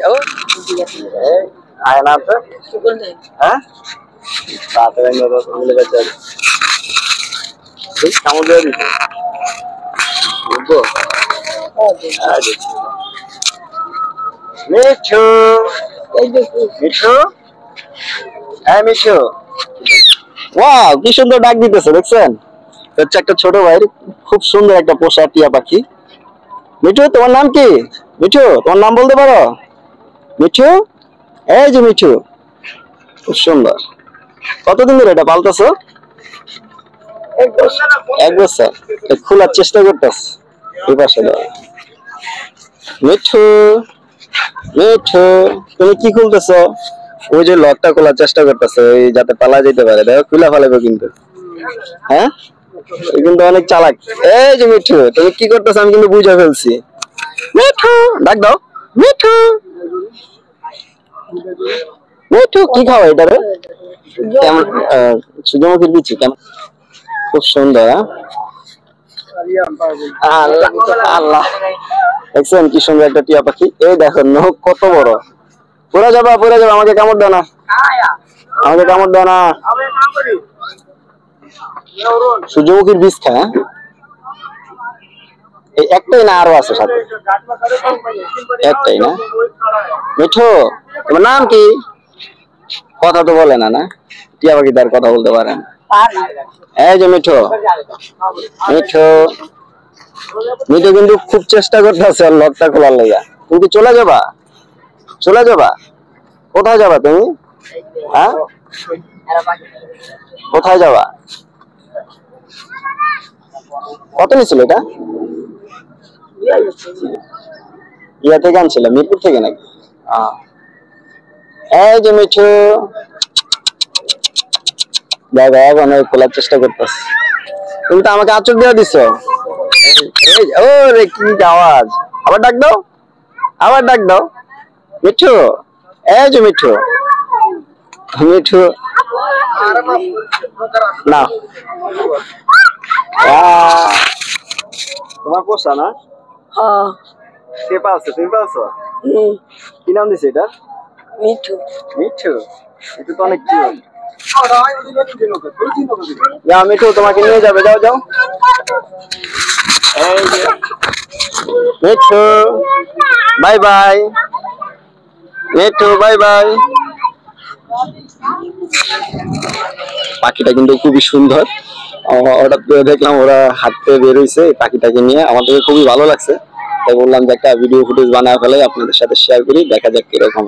ও আয় না তো হ্যাঁ তাড়াতাড়ি নরো মিলে গেছে এই সামুদ্রে বুঝবো মিঠু মিঠু হ্যাঁ মিঠু ওয়াও কি সুন্দর ডাক দিতেছে দেখছেন হচ্ছে একটা ছোট ভাই খুব সুন্দর একটা পোষা টিয়া পাখি মিঠু তোমার নাম কি মিঠু তোমার নাম বলতে পারো মিঠু এই যে মিঠু খুব সুন্দর কতদিন ধরে এটা পালতেছো এক বছর খোলার চেষ্টা করতেছ এই পাশে মিঠু মিঠু তুমি কি খুলতেছো ওই যে লকটা খোলার চেষ্টা করতেছে ওই যাতে পালা যেতে পারে দেখো খুলে ফেলাবে কিন্তু হ্যাঁ কিন্তু অনেক চালাক এই যে মিঠু তুমি কি করতেছো আমি কিন্তু বুঝে ফেলছি মিঠু ডাক দাও মিঠু মিঠু কি খাও এটা রে কেমন সূর্যমুখীর বিচি কেমন খুব সুন্দর আল্লাহ আল্লাহ দেখছেন কি সুন্দর একটা টিয়া পাখি এই দেখো নখ কত বড় পুরা যাবা আমাকে কামড় দাও না আমাকে কামড় দাও না সূর্যমুখীর বীজ খায় এই একটাই না আরো আছে সাথে একটাই না মিঠু তোমার নাম কি কথা তো বলে না না টিয়া পাখি তার কথা বলতে পারে না এই যে মিঠু মিঠু মিঠু কিন্তু খুব চেষ্টা করতেছে লকটা খোলার লাগা কিন্তু চলে যাবা কোথায় যাবা তুমি হ্যাঁ কোথায় যাবা কত নিছিল এটা ইয়া থেকে আনছিল মিরপুর থেকে নাকি এই যে মিঠু দেখো এখন খোলার চেষ্টা করতেছে তুমি তো আমাকে আচর দেওয়া দিছো ও রে কি আওয়াজ আবার ডাক দাও মিঠু এই যে মিঠু মিঠু না তোমার পোষা না কে পালছো তুমি পালছো কি নাম দিছে এটা মিঠু মিঠু এটা তো অনেক কিউট মিঠু তোমাকে নিয়ে যাবে যাও এই যে Mithu bye bye Mithu bye bye পাখিটা কিন্তু খুবই সুন্দর হঠাৎ করে দেখলাম ওরা হাঁটতে বের হইছে পাখিটাকে নিয়ে আমাদের খুবই ভালো লাগছে তাই বললাম যে একটা ভিডিও ফুটেজ বানায় ফেলাই আপনাদের সাথে শেয়ার করি দেখা যাক কিরকম